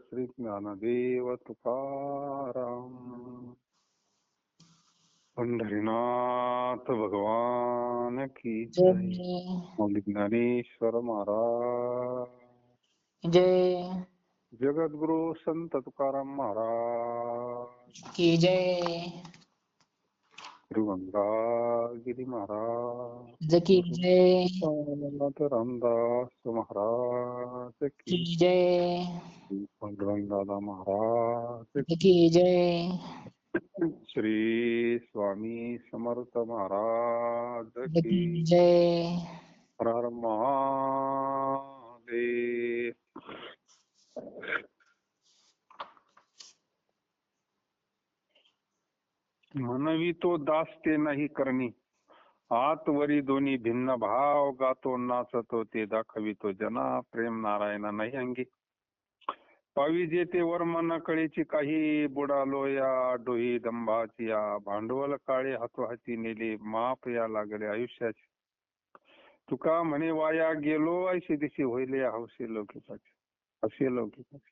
श्री ज्ञानदेव तुकाराम. पंढरीनाथ भगवान की जय. जय मौली ज्ञानेश्वर महाराज. जय जगद्गुरु संत तुकाराम महाराज. की जय श्रीमंतगिरी महाराज. जकी जय संत रामदास महाराज की. की जय पांडुरंगदादा महाराज की. जकी जय श्री स्वामी समर्थ महाराज की. जकी जय हर हर महादेव. म्हणवी तो दास ते नाही करणी, आतवरी दोन्ही भिन्न भाव, गातो नाचतो ते दाखवितो जना, प्रेम नारायण नाही अंगी. पावी जेते वर्म न कळीची काही, बुडालो या डोही दंभाची या, भांडवल काळे हातोहाती नेले, माप या लागले आयुष्याचे. तुका म्हणे वाया गेलो, ऐशी दिशी होईले हौसे लौकिकाचे, असे लौकिकाचे.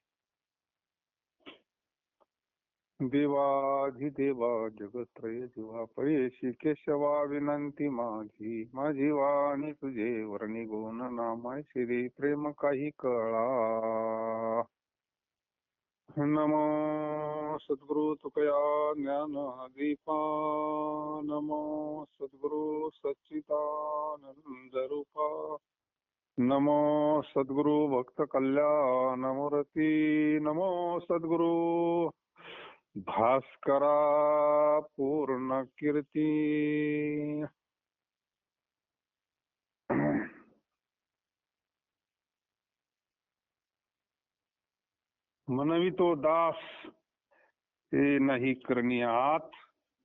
देवाधिदेवा जगत्रय जीवा, परेशी केशवा विनंती माझी, माझी वाणी तुझे वर्णी गुण नामाय श्री, प्रेम काही कळा. नमो सद्गुरु तुकया ज्ञान दीपा, नमो सद्गुरु सच्चिदानंद रूपा, नमो सद्गुरु भक्त कल्याण मूर्ती, नमो सद्गुरु भास्करा पूर्ण कीर्ती. म्हणवी तो दास ते नाही करणी, आत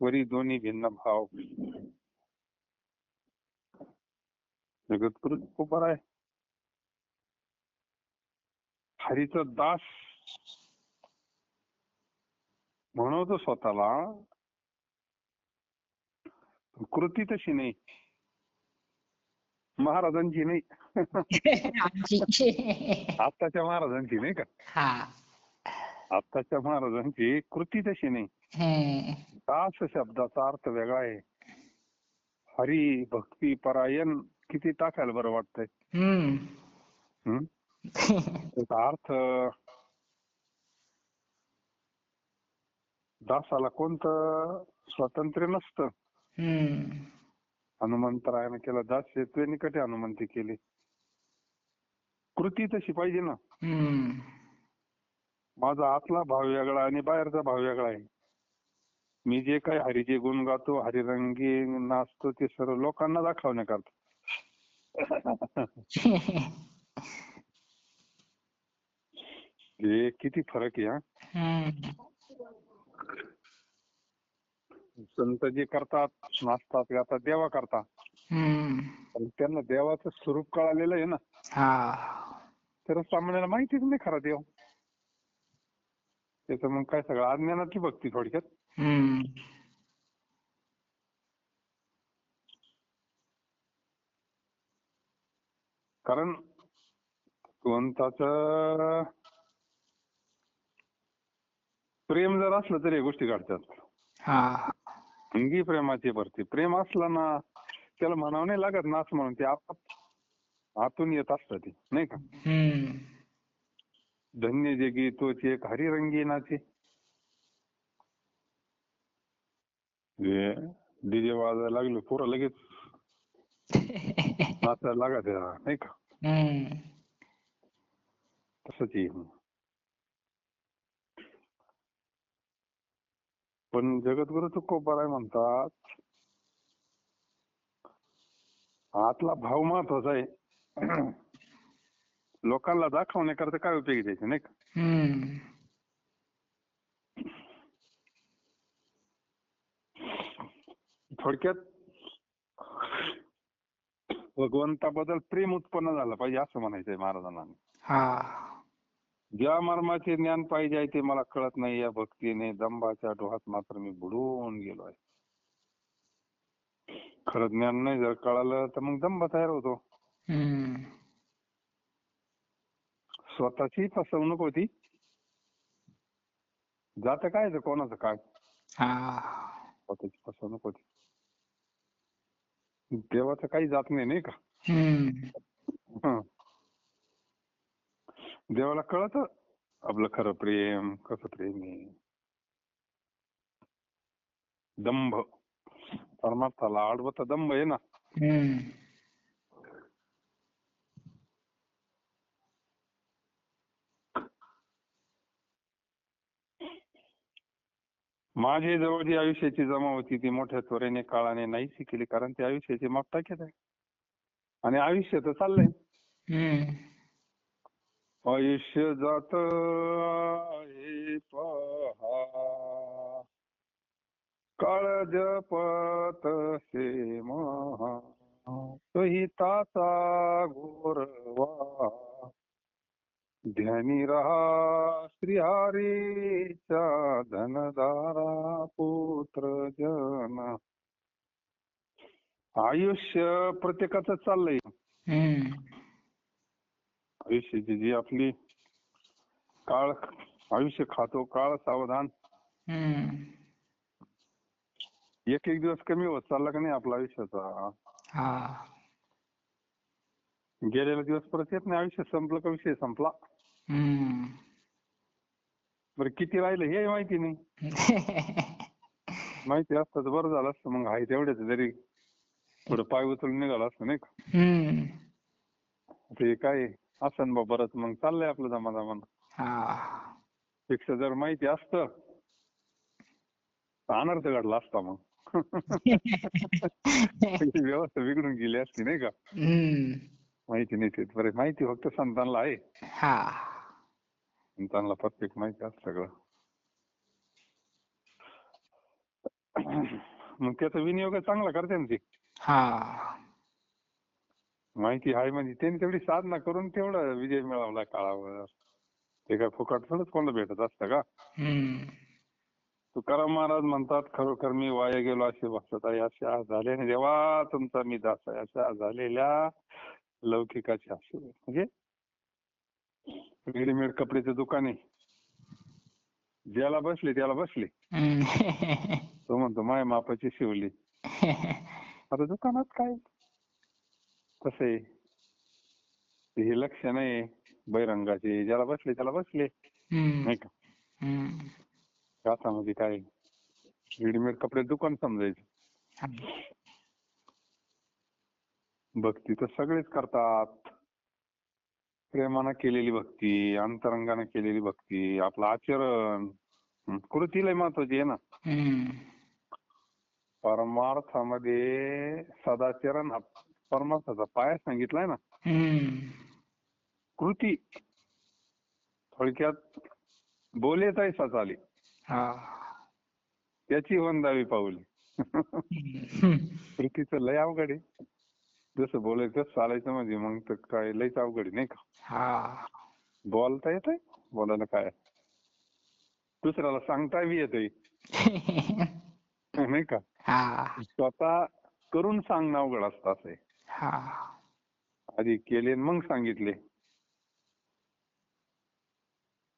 वरी दोन्ही भिन्न भाव. जगद्गुरु खूप बरं आहे. हरीचं दास म्हणवतो स्वतःला, कृती तशी नाही, महाराजांची नाही. आमची आत्ताच्या महाराजांची नाही का, हा आत्ताच्या महाराजांची कृती तशी नाही. दास शब्दाचा अर्थ वेगळा आहे. हरी भक्ती परायण किती टाकायला बरं वाटतंय. त्याचा अर्थ, दासाला कोणतं स्वातंत्र्य नसतं. हनुमंतरायाने केला दास, शेतवेनी कधी हनुमंती केली. कृती तशी पाहिजे ना. माझा आतला भाव वेगळा आणि बाहेरचा भाव वेगळा आहे. मी जे काही हरीचे गुण गातो, हरिरंगी नाचतो, ते सर्व लोकांना दाखवण्याकरता. हे किती फरक आहे हा. संत जे करतात, नाचतात, गातात, देवा करतात, त्यांना देवाचं स्वरूप कळालेलं आहे ना. तर सामान्याला माहितीच नाही खरा देव. त्याचं मग काय सगळं अज्ञानाची भक्ती थोडक्यात. कारण भगवंताचं प्रेम जर असलं तरी गोष्टी घडतात. अंगी प्रेमाची भरती. प्रेम असलं ना, त्याला म्हणावं नाही लागत नाच म्हणून, ते आतून येत असतं ते, नाही का. धन्य जगी तोच एक हरिरंगी नाचे. डीजे वाजायला लागले पोरं लगेच नाचायला लागत, नाही का. तसंच आहे. पण जगद्गुरु तुकोबाराय म्हणतात, आतला भाव महत्वाचा आहे. लोकांना दाखवण्याकरता काय उपयोगी द्यायचे, नाही का. थोडक्यात भगवंताबद्दल प्रेम उत्पन्न झालं पाहिजे असं म्हणायचंय महाराजांना. ज्या मर्माचे ज्ञान पाहिजे ते मला कळत नाही, या भक्तीने दंभाच्या डोहात मात्र मी बुडून गेलो आहे. खरं ज्ञान नाही जर कळालं तर मग दंभ तयार होतो. स्वतःची फसवणूक होती जातं काय ते कोणाचं काय, हा. स्वतःची फसवणूक होती. देवाचं काही जात नाही, नाही का. हम्म. हं. देवाला कळत आपलं खरं प्रेम कसं प्रेम आहे. दंभ, परमार्थाला आडवता दंभ आहे ना. हम्म. माझी जवळ जी आयुष्याची जमा होती ती मोठ्या त्वरेने काळाने नाहीशी केली, कारण ती आयुष्याची माप टाकीत आहे. आणि आयुष्य तर चाललंय. हम्म. आयुष्य जात आहे पहा, काळजपतसे महा, सहिताचा गोरवा, ध्यानी रहा श्रीहरीच्या धनदारा पुत्र जन. आयुष्य प्रत्येकाचं चाललंय. हम्म. आयुष्याची जी आपली काळ, आयुष्य खातो काळ सावधान. हम्म. एक एक दिवस कमी होत चालला का नाही आपला आयुष्याचा. हा. गेलेला दिवस परत येत नाही. आयुष्य संपलं का विषय संपला. हम्म. बरं किती राहिलं हे माहिती नाही. माहिती असतं तर बरं झालं असतं. मग आहे तेवढ्याच जरी थोडं पाय उचलून निघालं असतं, नाही का. हम्म. ते काय असं बा बरंच मग चाललंय आपलं जमाजमान. हा. पेक्षा जर माहिती असतं तर अनर्थ घडला असता मग. व्यवस्था बिघडून गेली असती, नाही का. हम्म. माहिती नाही ते बरं. माहिती फक्त संतांना आहे. हा. संतांना प्रत्येक माहिती असतं सगळं. मग त्याचा विनियोग चांगला करते ना ते. हा. माहिती आहे म्हणजे त्यांनी तेवढी साधना करून तेवढा विजय मिळवला काळावर. ते काय फुकट थोडंच कोणाला भेटत असतं का. हम्म. तुकाराम महाराज म्हणतात, खरोखर मी वाया गेलो असे भासत आहे, अशा झाल्याने देवा तुमचा मी दास आहे, अशा झालेल्या लौकिकाची असू. म्हणजे रेडीमेड कपड्याचं दुकान आहे, ज्याला बसले त्याला बसले. हम्म. तो म्हणतो माय मापाची शिवली. आता दुकानात काय कसं आहे, हे लक्षण आहे बहिरंगाचे, ज्याला बसले त्याला बसले, हम्म. नाही का. हम्म. कासामध्ये काय रेडीमेड कपडे दुकान समजायचं. भक्ती तर सगळेच करतात. प्रेमानं केलेली भक्ती, अंतरंगानं केलेली भक्ती, आपलं आचरण, कृती लय महत्वाची आहे ना. हम्म. परमार्थामध्ये सदाचरण हा परमार्थाचा पाया सांगितलाय ना. हम्म. कृती थोडक्यात बोले तैसा चाले, हा. त्याची वंदावी पाऊली. हम्म. कृतीचं लय अवघड आहे. जसं बोलायचं चालायचं म्हणजे मग तर काय लयच अवघड आहे, नाही का. हा. बोलता येतंय, बोलायला काय, दुसऱ्याला सांगता बी येतंय, नाही का. हा. स्वतः करून सांगणं अवघड असतं असं आहे. हा. आधी केले मग सांगितले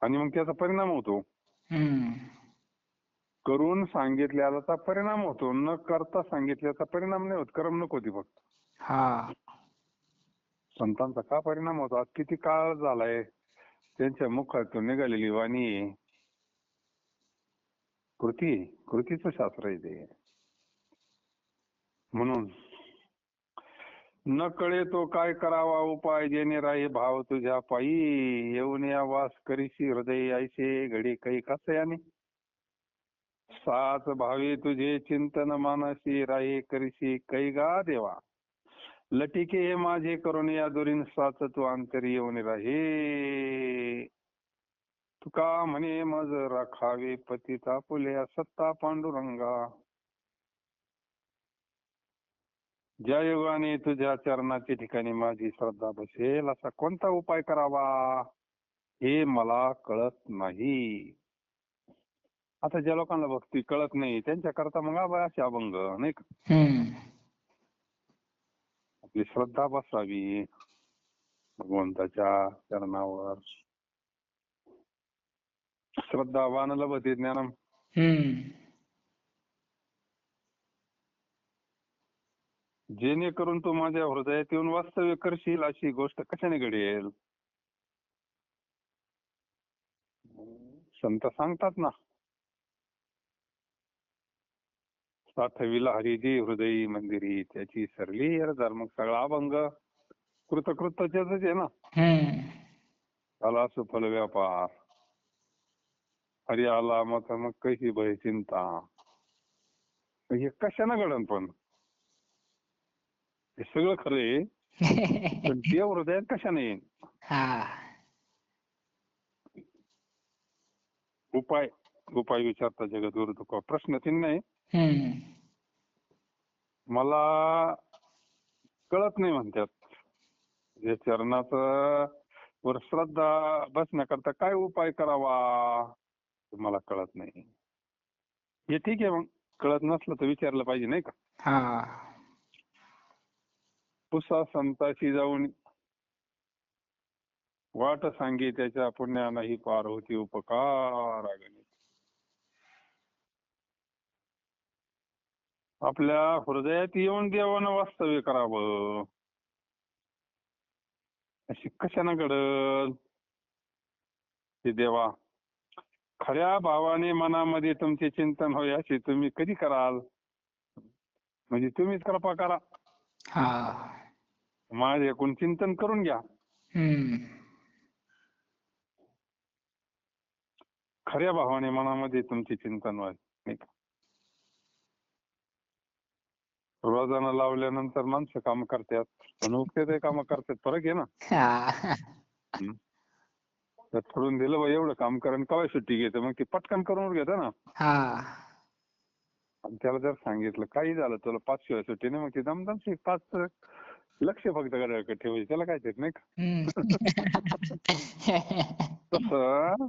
आणि मग त्याचा परिणाम होतो. हम्म. करून सांगितल्याचा परिणाम होतो, न करता सांगितल्याचा परिणाम नाही होत. करमणूक होती फक्त. हा. संतांचा का परिणाम होतो, आज किती काळ झालाय त्यांच्या मुखातून निघालेली वाणी कृतीचं शास्त्र आहे ते. म्हणून न कळे तो काय करावा उपाय, जेणे राही भाव तुझ्या पायी, येऊन या वास करीशी हृदय ऐसे घडी काही कसयाने, साच भावे तुझे चिंतन मानसी राही करीशी कै गा देवा, लटिके हे माझे करून या दुरीन साच तू अंतरी येऊन राही, तुका म्हणे मज राखावे पतिता फुले सत्ता पांडुरंगा, ज्या योगाने तुझ्या चरणाच्या ठिकाणी माझी श्रद्धा बसेल असा कोणता उपाय करावा हे मला कळत नाही. आता ज्या लोकांना भक्ती कळत नाही त्यांच्या करता मग असे अभंग, नाही का. हम्म. आपली श्रद्धा बसावी भगवंताच्या चरणावर. श्रद्धावान लभते ज्ञानम. हम्म. जेणेकरून तू माझ्या हृदयात येऊन वास्तव्य करशील अशी गोष्ट कशाने घडेल? संत सांगतात ना, साठविला हरिजी हृदयी मंदिरी त्याची सरली अर्धार. मग सगळा अभंग कृतकृत्यच आहे ना. हम्म. आला सुफल व्यापार, हरी आला मग कशी भय चिंता. हे कशानं घडन पण? हे सगळं खरं आहे, पण देव हृदयात कशाने येईल? हा. उपाय उपाय विचारता जगद्गुरु तुका. प्रश्न चिन्ह आहे. हम्म. मला कळत नाही म्हणतात. जे चरणाचं वर श्रद्धा बसण्याकरता काय उपाय करावा मला कळत नाही. हे ठीक आहे, मग कळत नसलं तर विचारलं पाहिजे नाही का. हा. पुसा संताशी जाऊन वाट सांगी त्याच्या पुण्यालाही पार होती उपकार गणित. आपल्या हृदयात येऊन देवानं वास्तव्य करावं. अशी कशानं घडल? ते देवा खऱ्या भावाने मनामध्ये तुमचे चिंतन होय असे तुम्ही कधी कराल? म्हणजे तुम्हीच कृपा करा, हा. माझ्याकडून चिंतन करून घ्या. हम्म. खऱ्या भावाने मनामध्ये तुमचे चिंतन व्हाय नाही का. रोजानं लावल्यानंतर माणसं काम करतात, पण उपते काम करतात. फरक आहे ना. हा. तर ठरवून दिलं बा एवढं काम करा, कवा सुट्टी घेतं, मग ती पटकन करून घेतं ना. हा. आणि त्याला जर सांगितलं काही झालं तुला 5 शिवाय सुट्टी नाही, मग ती दमदम 5 लक्ष फक्त घड्याळाकडे ठेवायचं, त्याला काय देत नाही का. हम्म. तसं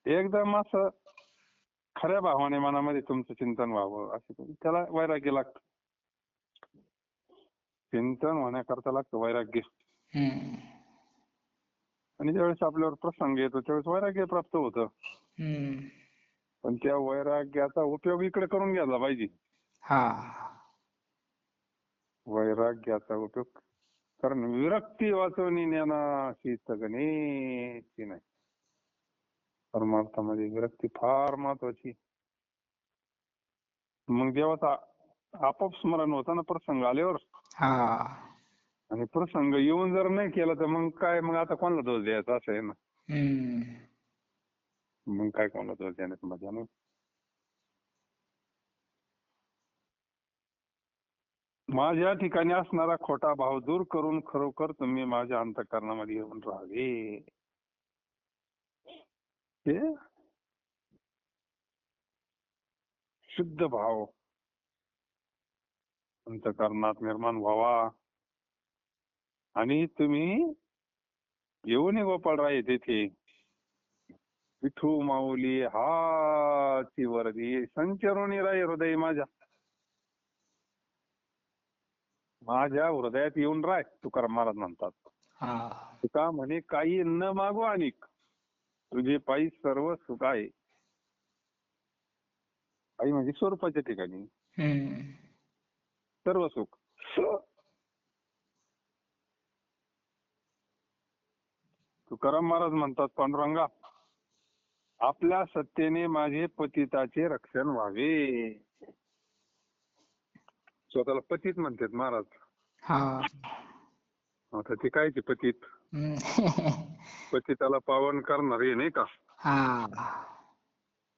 एकदम असं खऱ्या भावाने मनामध्ये तुमचं चिंतन व्हावं असं त्याला वैराग्य लागतं. चिंतन होण्याकरता लागतं वैराग्य. हम्म. आणि ज्यावेळेस आपल्यावर प्रसंग येतो त्यावेळेस वैराग्य प्राप्त होतं. हम्म. पण त्या वैराग्याचा उपयोग इकडे करून घ्यायला पाहिजे. हा. वैराग्याचा उपयोग कारण विरक्ती वाचवणी ज्ञानाशी गणेची नाही. परमार्थामध्ये विरक्ती फार महत्वाची. मग देवाचा आपोआप स्मरण होतं ना प्रसंग आल्यावर. हा. आणि प्रसंग येऊन जर नाही केला तर मग काय, मग आता कोणाला दोष द्यायचा असं आहे ना. हम्म. मग काय कोणाला दोष देण्यात मजा नाही. माझ्या ठिकाणी असणारा खोटा भाव दूर करून खरोखर तुम्ही माझ्या अंतःकरणामध्ये येऊन राहावे. हे शुद्ध भाव अंतःकरणात निर्माण व्हावा. आणि तुम्ही येऊन गोपाळराय तेथे विठू माऊली हाची वर्दी संचरून राय हृदय माझ्या. माझ्या हृदयात येऊन राय तुकाराम महाराज म्हणतात. हा. तुका म्हणे काही न मागू अनिक तुझे पायी सर्व सुख आहे. काही म्हणजे स्वरूपाच्या ठिकाणी हम्म. सर्व सुख. तुकाराम महाराज म्हणतात पांडुरंगा आपल्या सत्तेने माझे पतिताचे रक्षण व्हावे. स्वतःला पतित म्हणतात महाराज. हा. आता ते कायचे पतित? हम्म. पतिताला पावन करणारे नाही का. हा.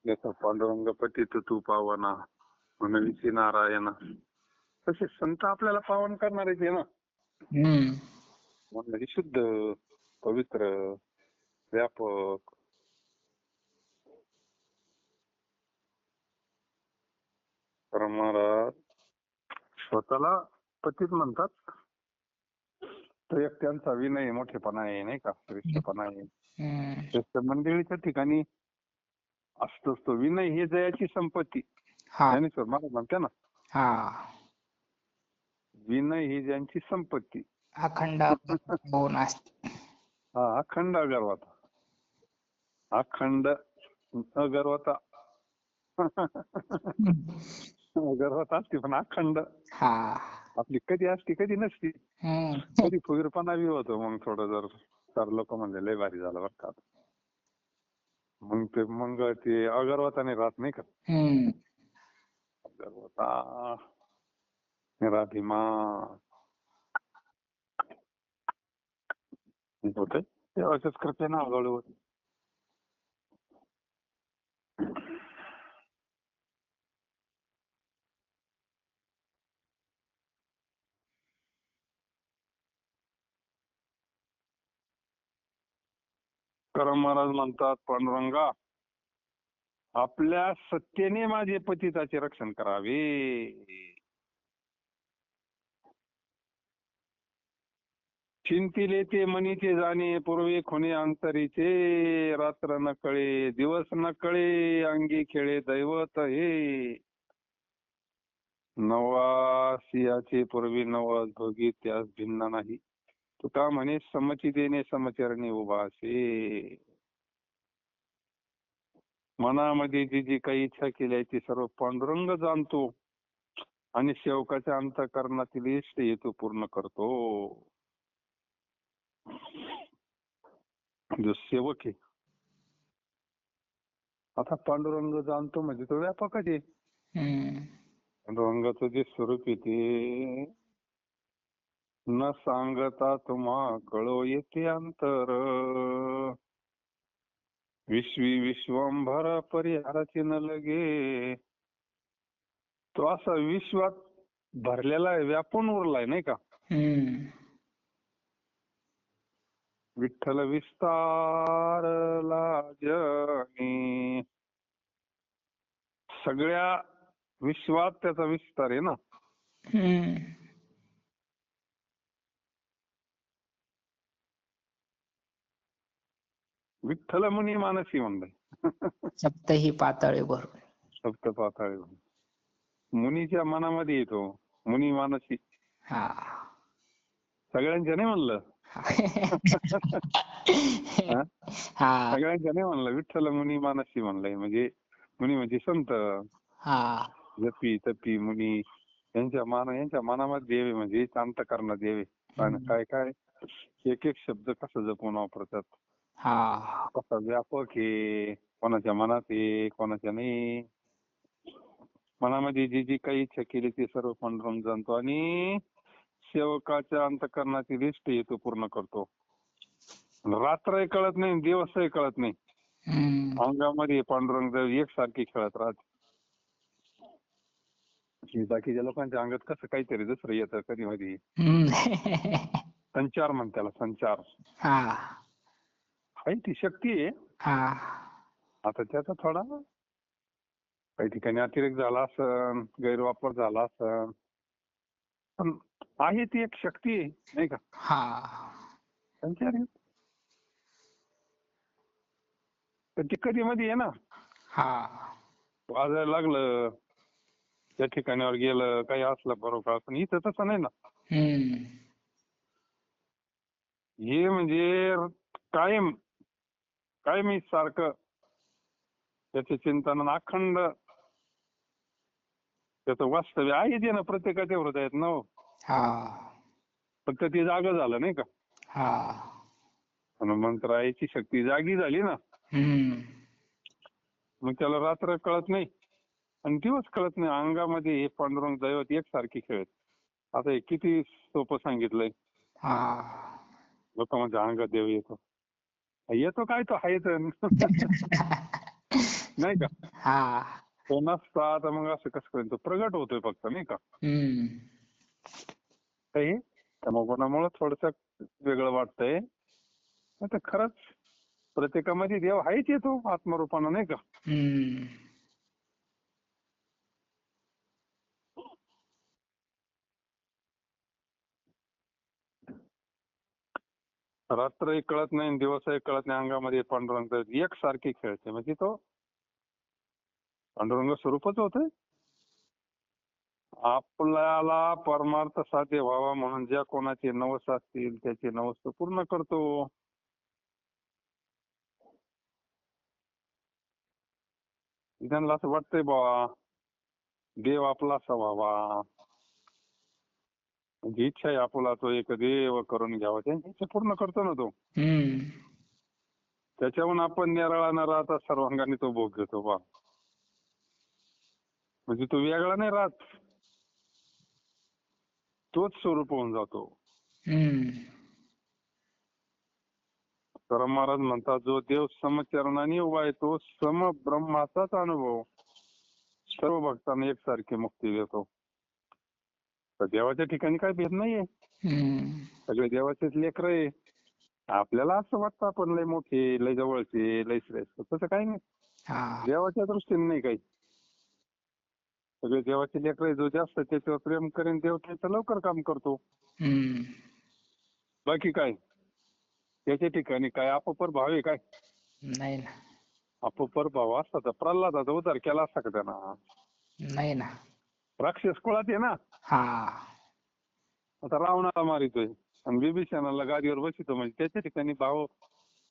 जसं पांडुरंग पतित तू पावना म्हणविसी नारायण, तसे संत आपल्याला पावन करणारेच आहे ना. हम्म. म्हणजे शुद्ध पवित्र व्यापक. तर महाराज स्वतःला पतित म्हणतात. तो एक त्यांचा विनय मोठेपणा आहे नाही का, श्रेष्ठपणा आहे. हम्म. श्रेष्ठ मंडळीच्या ठिकाणी असतोच तो विनय. ही जयाची संपत्ती हा. ज्ञानेश्वर महाराज म्हणते ना, हा. विनय ही ज्यांची संपत्ती. अखंड होऊन असते. हा अखंड गर्वाचा. अखंड अगरवता. अगरवता असते पण अखंड. हा. आपली कधी असती कधी नसती. हम्म. कधी फुगीरपणा बी होतो मग थोडं जर चार लोक म्हणजे लय भारी झालं बरं का. मग ते अगरवताने राहत नाही का. हम्म. अगरवता निराभिमान होते ते असेच करते ना हळूहळू. करम महाराज म्हणतात पांडुरंगा आपल्या सत्तेने माझे पतिताचे रक्षण करावे. चिंतिले ते मनीचे जाणे पूर्वे खुणे अंतरीचे रात्र न कळे दिवस न कळे अंगी खेळे दैवत हे. नवा सियाचे पूर्वी नवस भोगी त्यास भिन्न नाही. तुका म्हणे समची देणे समचरणी उभा असे. मनामध्ये जी जी काही इच्छा केली आहे ती सर्व पांडुरंग जाणतो आणि सेवकाच्या अंतःकरणातील इष्ट हेतू पूर्ण करतो. जो सेवक आहे आता पांडुरंग जाणतो म्हणजे तो व्यापकच आहे. हम्म. पांडुरंगाचं जे स्वरूप आहे ते न सांगता तुम्हा कळो येते अंतर. विश्वी विश्वंभर परिहाराचे न लगे. तो असा विश्वात भरलेला आहे व्यापून उरलाय नाही का. हम्म. विठ्ठल विस्तारला जनी. सगळ्या विश्वात त्याचा विस्तार आहे ना. हम्म. विठ्ठल मुनी मानसी म्हणलंय. सप्तही पाताळे भरून. सप्त पाताळे मुनीच्या मनामध्ये येतो मुनी मानसी. हा. सगळ्यांच्या नाही म्हणलं. हा? हा. सगळ्यांच्या नाही म्हणलं विठ्ठल मुनी मानसी म्हणलंय. म्हणजे मुनी म्हणजे संत हा. जपी तपी मुनी यांच्या मनामध्ये देव आहे म्हणजे अंतःकरणात देव आहे. काय काय एक एक शब्द कसं जपून वापरतात. हा. कसा व्यापक आहे कोणाच्या मनात आहे कोणाच्या नाही. मनामध्ये जी जी काही इच्छा केली ती सर्व पांडुरंग जाणतो आणि सेवकाच्या अंतःकरणातील इष्ट हेतू पूर्ण करतो. रात्रही कळत नाही दिवसही कळत नाही. हम्म. अंगामध्ये पांडुरंग एकसारखी खेळत राहते. बाकीच्या लोकांच्या अंगात कसं काहीतरी दुसरं येतं कधी मध्ये. हम्म. संचार म्हणतात त्याला संचार. हा. आहे ती शक्ती आहे. हा. आता त्याचा थोडा काही ठिकाणी अतिरेक झाला असन गैरवापर झाला असन पण आहे ती एक शक्ती आहे नाही का. हा. संचार आहे. तर ती कधी मध्ये आहे ना. हा. वाजायला लागलं त्या ठिकाणावर गेलं काही असलं बरोबर पण इथं तसं नाही ना. हम्म. हे म्हणजे कायम सारखं त्याचे चिंतन अखंड त्याचं वास्तव्य आहे ते ना प्रत्येकाच्या हृदयात ना. हा. फक्त ते जागं झालं नाही का. हा. आणि मंत्राची शक्ती जागी झाली ना. हम्म. मग त्याला रात्र कळत नाही आणि दिवस कळत नाही. अंगामध्ये हे पांडुरंग दैवत एकसारखी खेळत. आता हे किती सोपं सांगितलंय. हा. लोक म्हणजे अंगात देव येतो काय तो आहे तर नाही का. हा. तो नसता तर मग असं कसं करेल तो प्रगट होतोय फक्त नाही का. हम्म. काही त्यामुळे कोणामुळे थोडस वेगळं वाटतंय. तर खरंच प्रत्येकामध्ये देव आहेच येतो आत्मरूपानं नाही का. हम्म. रात्रही कळत नाही दिवसही कळत नाही अंगामध्ये पांडुरंग एकसारखी खेळते म्हणजे तो पांडुरंग स्वरूपच होतोय. आपल्याला परमार्थ साध्य व्हावा म्हणून ज्या कोणाचे नवस असतील त्याचे नवस पूर्ण करतो. त्यांना असं वाटतंय बाबा देव आपला असा व्हावा, जी इच्छा आहे आपला तो एक देव करून घ्यावा, त्यांची इच्छा पूर्ण करतो ना तो. हम्म. त्याच्याहून आपण निराळा न राहता सर्वांगाने तो भोग घेतो बा. म्हणजे तो वेगळा नाही राहत, तोच स्वरूप होऊन जातो. हम्म. तर महाराज म्हणतात जो देव समचरणाने उभा आहे तो सम ब्रह्माचाच अनुभव सर्व भक्तांना एकसारखी मुक्ती देतो. तर देवाच्या ठिकाणी काही भेद नाहीये, हम्म. सगळे देवाचेच लेकर आहे. आपल्याला असं वाटतं आपण लय मोठे, लय जवळचे, लय श्रेष्ठ, तसं काही नाही. हा. देवाच्या दृष्टीने नाही काही, सगळे देवाचे लेकर आहे. जो जास्त त्याच्यावर प्रेम करेन देव त्याचं लवकर काम करतो. हम्म. बाकी काय त्याच्या ठिकाणी काय अपपर भाव आहे काय? नाही ना. अपपर भाव असता तर प्रल्हादाचा उद्धार केला असता का त्यानं? नाही ना. राक्षस कुळात आहे ना. हा. आता रावणाला मारितोय आणि बिभीषणाला गादीवर बसितो, म्हणजे त्याच्या ठिकाणी भाव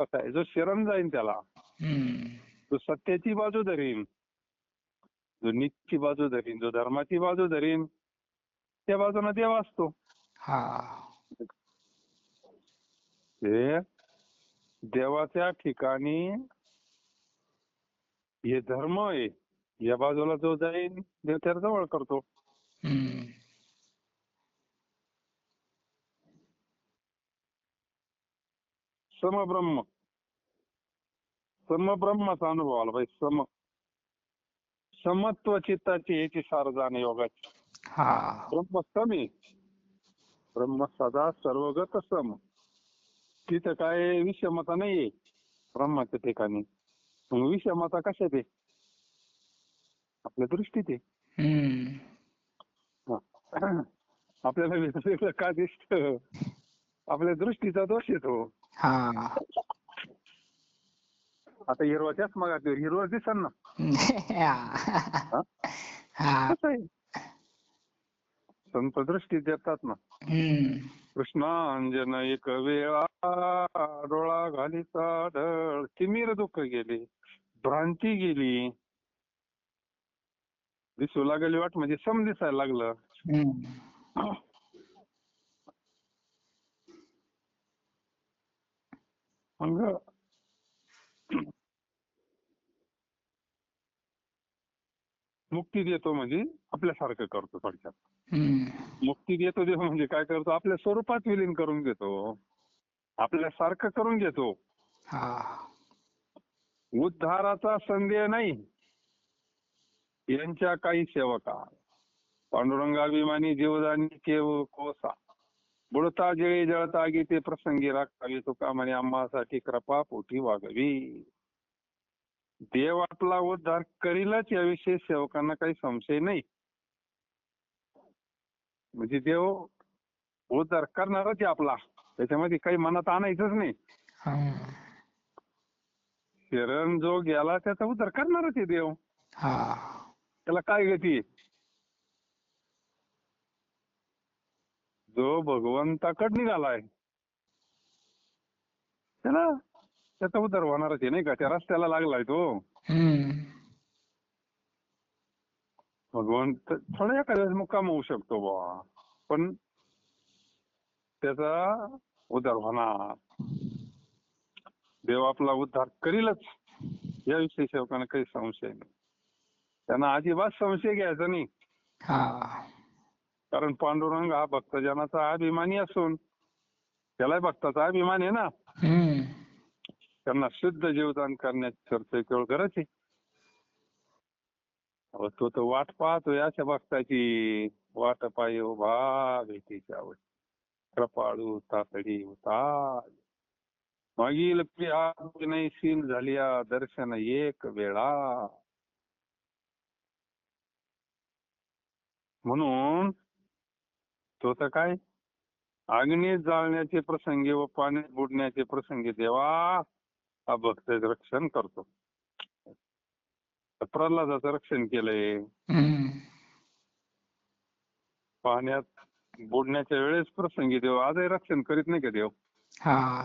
कसा आहे? जो शरण जाईन त्याला, हम्म. जो सत्याची बाजू धरीन, जो नीतीची बाजू धरीन, जो धर्माची बाजू धरीन, त्या बाजूला देव असतो. हा. ते देवाच्या ठिकाणी हे धर्म आहे, या बाजूला जो जाईन देव त्याला जवळ करतो. हम्म. समब्रह्म, समब्रह्माचा अनुभव आला पाहिजे. समत्व चित्ताची याची सार जाणे योगाची. हा. ब्रह्म सम आहे, ब्रह्म सदा सर्वगत सम. तिथं काय विषमता नाहीये ब्रह्माच्या ठिकाणी. मग विषमता कशात आहे? आपल्या दृष्टीत आहे. हम्म. हा. आपल्याला वेगवेगळं का दिसतं? आपल्या दृष्टीचा दोष येतो. हा. आता हिरवा चष्मा घातल्यावर हिरवा दिसन ना. हा? हा. कसं आहे? संत दृष्टी देतात ना. हम्म. कृष्णांजन एक वेळा डोळा घालीचा ढळ, तिमिर दुःख गेले, भ्रांती गेली, दिसू लागली वाट म्हणजे सम दिसायला लागलं. हम्म. मग मुक्ती देतो म्हणजे आपल्यासारखं करतो थोडक्यात. हम्म. मुक्ती देतो देव म्हणजे काय करतो? आपल्या स्वरूपात विलीन करून घेतो, आपल्यासारखं करून घेतो. हा. उद्धाराचा संदेह नाही यांच्या काही सेवका, पांडुरंगाभिमानी जीवदानी केव कोसा, बुडता जळी जळता गीते प्रसंगी राखावी, तुका म्हणे आम्हासाठी कृपा पोटी वागवी. देव आपला उद्धार करीलच याविषयी सेवकांना काही संशय नाही. म्हणजे देव उद्धार करणारच आहे आपला, त्याच्यामध्ये काही मनात आणायचंच नाही. हम्म. शरण जो गेला त्याचा उद्धार करणारच आहे देव. हा. त्याला काय गती? जो भगवंताकडे निघालाय त्याला त्याचा उद्धार होणारच आहे, नाही का? त्या रस्त्याला लागलाय तो हम्म. भगवंत. थोड्या एखाद्या मुक्काम होऊ शकतो बा, पण त्याचा उद्धार होणार. देव आपला उद्धार करीलच याविषयी सेवकांना काही संशय नाही. त्यांना अजिबात संशय घ्यायचा नाही. हा. कारण पांडुरंग हा भक्तजनाचा अभिमानी असून त्याला भक्ताचा अभिमान आहे ना. हम्म. त्यांना शुद्ध जीवदान करण्याची चर्चा केवळ गरज आहे. तो तर वाट पाहतोय अशा भक्ताची, वाट पाय उभा भेटीच्या आवड, कृपाळू तातडी उतार, मागील प्रियाशील झालिया दर्शन एक वेळा. म्हणून तो तर काय अग्नीत जाळण्याचे प्रसंगी व पाण्यात बुडण्याचे प्रसंगी देवा हा भक्त रक्षण करतो. प्रल्हादाचं रक्षण केलंय. हम्म. पाण्यात बुडण्याच्या वेळेस प्रसंगी देव आजही रक्षण करीत नाही का देव? हा.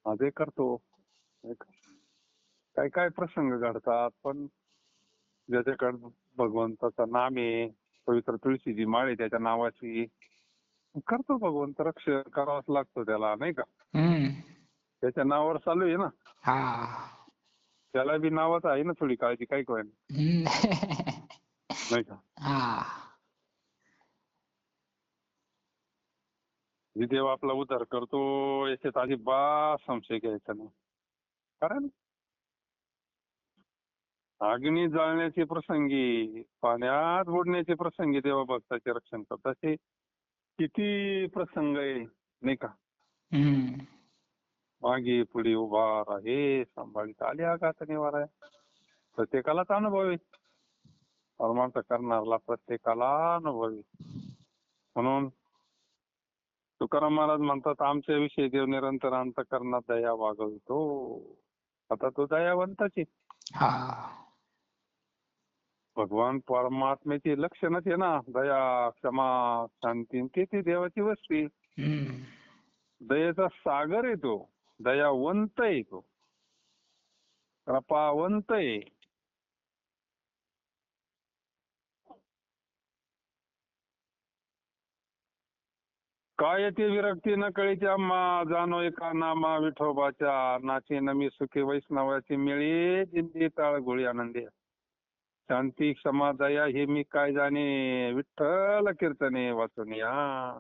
आजही करतो. काय काय प्रसंग घडतात, पण ज्याच्याकडे भगवंताचं नाम आहे, पवित्र तुळशीची माळ आहे त्याच्या नावाची, करतो भगवंत, रक्षण करावाच लागतो त्याला, नाही का? हम्म. त्याच्या नावावर चालू आहे ना, हा. त्याला बी नावाचं आहे ना थोडी काळजी, काय कळेल, हम्म. नाही का? हा. जे देव आपला उद्धार करतो याच्यात अजिबात संशय घ्यायचा नाही. कारण अग्नी जाळण्याचे प्रसंगी, पाण्यात बुडण्याचे प्रसंगी देवा भक्ताचे रक्षण करतात. असे किती प्रसंग आहे, नाही का? हम्म. मागे पुढे उभा राहे, सांभाळीत आले आघात निवारा. प्रत्येकालाच अनुभव आहे, परमार्थ करणारला प्रत्येकाला अनुभव आहे. म्हणून तुकाराम महाराज म्हणतात, आमच्या विषयी देव निरंतर अंतःकरणात दया वागवितो. आता तो दयावंतच आहे. हा. भगवान परमात्म्याची लक्षणच आहे ना, दया, क्षमा, शांती, ते देवाची वस्ती. हम्म. दयेचा सागर आहे तो, दयावंत आहे तो, कृपावंत आहे. काय ते विरक्ती न कळीची आम्हा, जाणो एका नामा विठोबाच्या, नाचे नमी सुखी वैष्णवाची मिळी, जिंदी टाळगोळी आनंदी. शांती, क्षमा, दया हे मी काय जाणे, विठ्ठल कीर्तने वाचून या.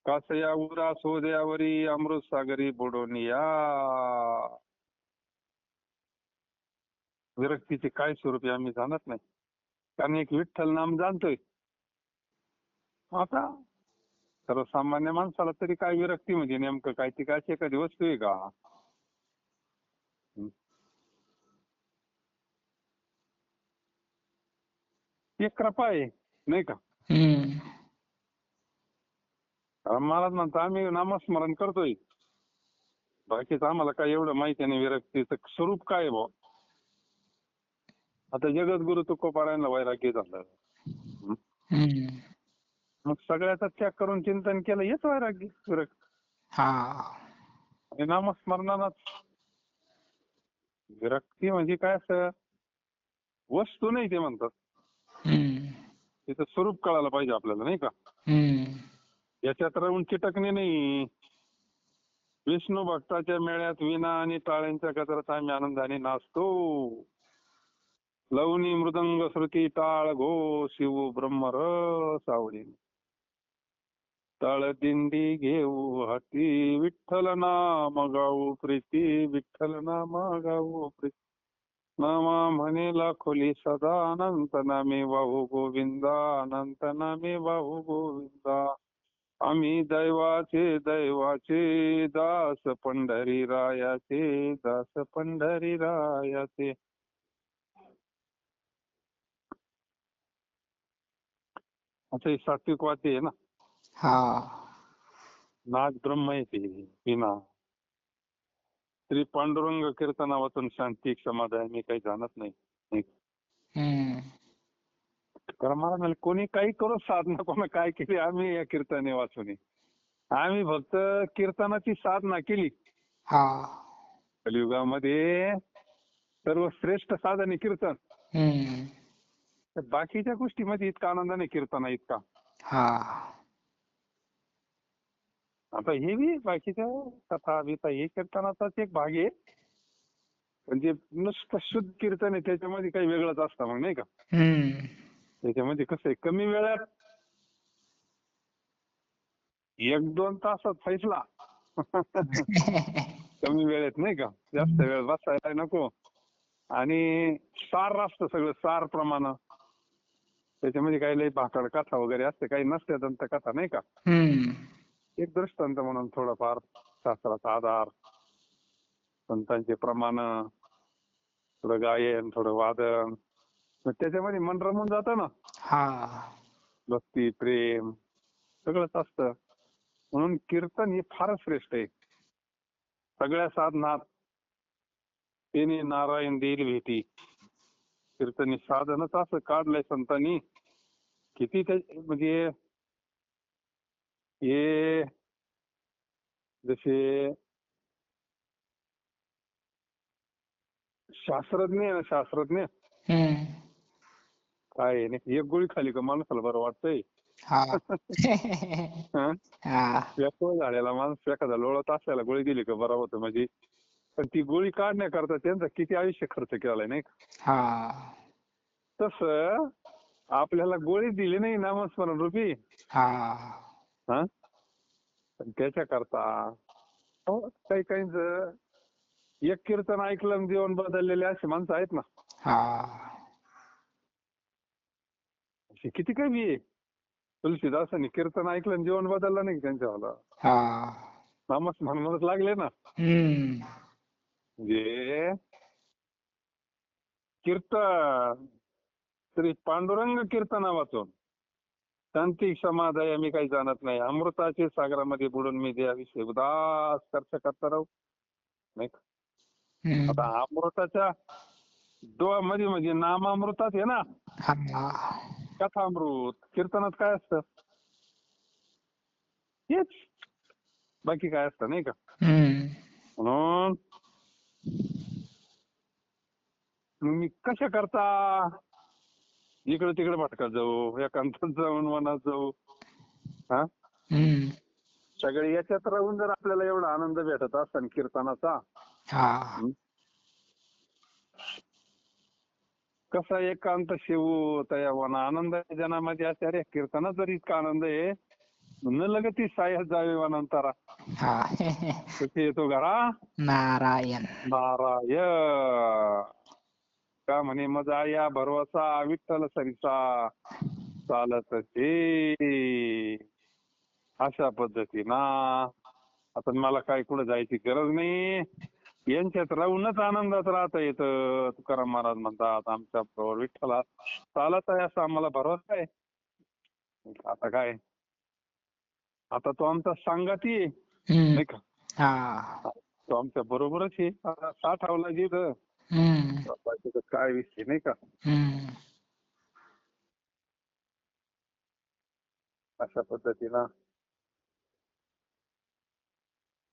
कासया उरा सोद्यावरी, अमृत सागरी बुडून या. विरक्तीचे काय स्वरूप आहे आम्ही जाणत नाही, कारण एक विठ्ठल नाम जाणतोय. आता सर्वसामान्य माणसाला तरी काय विरक्ती म्हणजे नेमकं काय, ती काय एखादी वस्तू आहे का? एक कृपा आहे, नाही का? हम्म. महाराज म्हणतो आम्ही नामस्मरण करतोय, बाकीचं आम्हाला काय एवढं माहिती नाही विरक्तीचं स्वरूप काय भाऊ. आता जगद्गुरु तुकोबारायांना वैराग्य झालं, हम्म. मग सगळ्याचा त्याग करून चिंतन केलं, हेच वैराग्य, विरक्ती. हा. आणि नामस्मरणालाच विरक्ती म्हणजे काय, असं वस्तू नाही ते म्हणतात, हम्म. तिचं स्वरूप कळायला पाहिजे आपल्याला, नाही का? हम्म. याच्यात राहून चिटकणे नाही. विष्णू भक्ताच्या मेळ्यात विना आणि टाळ्यांच्या गजरात आम्ही आनंदाने नाचतो. लवणी मृदंग श्रुती टाळ घो, शिव ब्रह्मरस आवडी. टाळ दिंडी घेऊ हाती, विठ्ठल नाम गाऊ प्रीती, विठ्ठल नाम गाऊ प्रीती. नामा म्हणेला खोली सदा, अनंत नामे वाहू गोविंदा, अनंत नामे वाहू गोविंदा. आम्ही दैवाचे दैवाचे दास, पंढरी रायाचे दास, पंढरी रायाचे. असं हे सात्विक वाद्य आहे ना, हा. नाद ब्रह्म आहे ते विना. श्री पांडुरंग कीर्तनावातून शांती, क्षमादाय मी काही जाणत नाही. हम्म. कारण मला म्हणलं, कोणी काही करू साधना, कोणा काय केली, आम्ही या कीर्तने वाचून, आम्ही फक्त कीर्तनाची साधना केली. हा. कलियुगामध्ये सर्वश्रेष्ठ साधन आहे कीर्तन. हम्म. तर बाकीच्या गोष्टीमध्ये इतका आनंद नाही कीर्तना इतका. हा. आता हे बी बाकीच्या कथा बिथा हे कीर्तनाचाच एक भाग आहे, म्हणजे नुसतं शुद्ध कीर्तन आहे त्याच्यामध्ये काही वेगळंच असतं मग, नाही का? हम्म. त्याच्यामध्ये कसं आहे, कमी वेळात 1-2 तासात फैसला. कमी वेळेत, नाही का? जास्त वेळ बसायला नको, आणि सार असतं सगळं, सार प्रमाण. त्याच्यामध्ये काही लई भाकड कथा वगैरे असते, काही नसते दंतकथा, नाही का? हम्म. एक दृष्टांत म्हणून थोडंफार शास्त्राचा आधार, संतांचे प्रमाण, थोडं गायन, थोडं वादन, मग त्याच्यामध्ये मन रमून जातं ना. हा. भक्ती, प्रेम सगळंच असतं. म्हणून कीर्तन हे फारच श्रेष्ठ आहे. सगळ्या साधनात तेने नारायण देईल भेटी. कीर्तन हे साधनच असं काढलंय संतांनी, किती म्हणजे हे जसे शास्त्रज्ञ आहे ना, शास्त्रज्ञ, हम्म. काय आहे नाही, एक गोळी खाली का माणसाला बरं वाटतंय. हा. हं? हा. व्याकुळ झालेला माणूस एखादा लोळत असल्याला गोळी दिली का बरा होतं म्हणजे. पण ती गोळी काढण्याकरता त्यांचं किती आयुष्य खर्च केलाय नाही का. हा. तसं आपल्याला गोळी दिली नाही नामस्मरण रूपी. हा. हा, पण त्याच्याकरता काही काहींच एक कीर्तन ऐकलं आणि जीवन बदललेले असे माणसं आहेत ना. हा. अशी किती कमी आहे. तुलसीदासांनी कीर्तन ऐकलं आणि जीवन बदललं नाही त्यांच्यावाला. हा. नामस्मरणालाच लागले ना. हम्म. म्हणजे कीर्तन श्री पांडुरंग कीर्तना वाचून शांती समाधाय मी काही जाणत नाही, अमृताचे सागरामध्ये बुडून मी देहाविषयी उदास खर्च करता राहू नाही का. आता हम्म. अमृताच्या डोळ्यामध्ये म्हणजे नामामृतात आहे ना. हा. कथामृत कीर्तनात काय असतं हेच, बाकी काय असतं नाही का. हम्म. म्हणून मी कशा करता इकडे तिकडे भटकत जाऊ, एकांतात जाऊन वनात जाऊ. हा, हम्म. सगळे याच्यात राहून जर आपल्याला एवढा आनंद भेटत असताना कीर्तनाचा, हा. कसा एकांत शिवू तया वना आनंद जनामध्ये असे. अरे कीर्तनात जर इतका आनंद आहे, न लगती साह्यात जावे वनांतरा. हा. कुठे येतो घरा नारायण. नारायण. का म्हणे मजा या भरवसा विठ्ठल सरिता चालत ते. अशा पद्धतीना आता मला काय कुठे जायची गरज नाही, यांच्यात राहूनच आनंदात राहता येतं. तुकाराम महाराज म्हणतात आमच्या बरोबर विठ्ठला चालत आहे असा आम्हाला भरोसा आहे. आता काय, आता तो आमचा सांगाती आहे हम्म. नाही का. हा. तो आमच्या बरोबरच आहे. साठावला जिथं हम्म. काय विषय नाही का. हम्म. अशा पद्धतीनं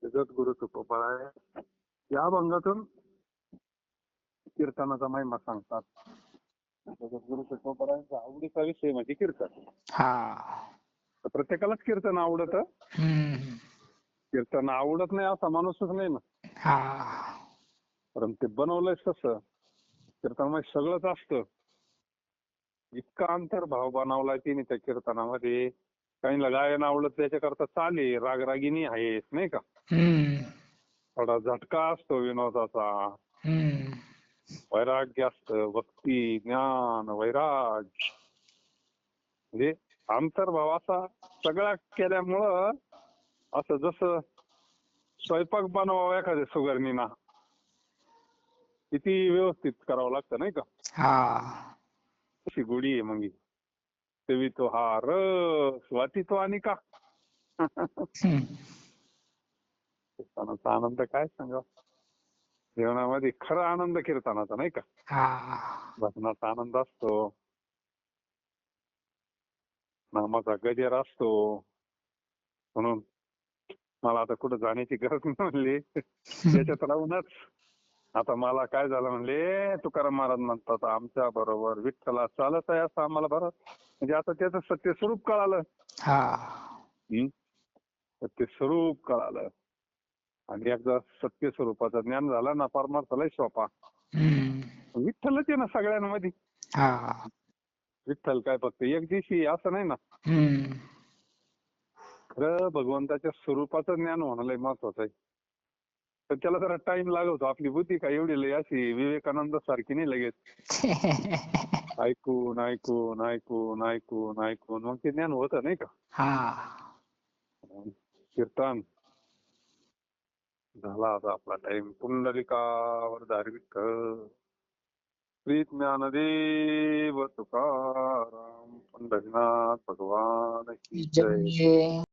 जगद्गुरु तुकोबा आहे. या अभंगातून कीर्तनाचा महिमा सांगतात. जगद्गुरु तुकोबारायांचा आवडीचा विषय म्हणजे कीर्तन. हा. तर प्रत्येकालाच कीर्तन आवडतं. हम्म. कीर्तन आवडत नाही असा माणूसच नाही ना. हा. कारण ते बनवलंय कसं, कीर्तनामध्ये सगळंच असतं. इतका अंतर्भाव बनवलाय तिने त्या कीर्तनामध्ये. काहींना गायन आवडत त्याच्याकरता चाले रागरागिणी आहेत नाही का. हम्म. थोडा झटका असतो विनोदाचा, हम्म. वैराग्य असतं, भक्ती ज्ञान वैराग्य म्हणजे अंतर्भाव असा सगळा केल्यामुळं असं जसं स्वयंपाक बनवावा एखाद्या सुगरणीना किती व्यवस्थित करावं लागतं नाही का. हा. अशी गोडी आहे मग. तेवी तो हा रस वाटी तो आणि का. हम्म. कीर्तनाचा आनंद काय सांगा. जीवनामध्ये खरा आनंद कीर्तनाचा नाही का. हा. भजनाचा आनंद असतो, नामाचा गजर असतो. म्हणून मला आता कुठं जाण्याची गरज नाही म्हणली, याच्यात राहूनच. आता मला काय झालं म्हणले, तुकाराम महाराज म्हणतात आमच्या बरोबर विठ्ठला चालत आहे असं आम्हाला बरं. म्हणजे आता त्याचं सत्य स्वरूप कळालं. हा. सत्य स्वरूप कळालं. आणि एकदा सत्य स्वरूपाचं ज्ञान झालं ना, परमार्थ लय सोपा. हम्म. विठ्ठलच आहे ना सगळ्यांमध्ये. हा. विठ्ठल काय फक्त एक दिवशी असं नाही ना. हम्म. खरं भगवंताच्या स्वरूपाचं ज्ञान होणं लय महत्वाचं आहे. तर त्याला जरा टाइम लागतो. आपली बुद्धी काय एवढी लय अशी विवेकानंद सारखी नाही लगेच ऐकून ऐकून ऐकून ऐकून ऐकून मग ते ज्ञान होतं नाही का. हा. कीर्तन झाला आता आपला टाइम. पुंडलिकावर धारी विठ्ठल श्री ज्ञानदेव तुकाराम पंढरीनाथ भगवान की जय. जय.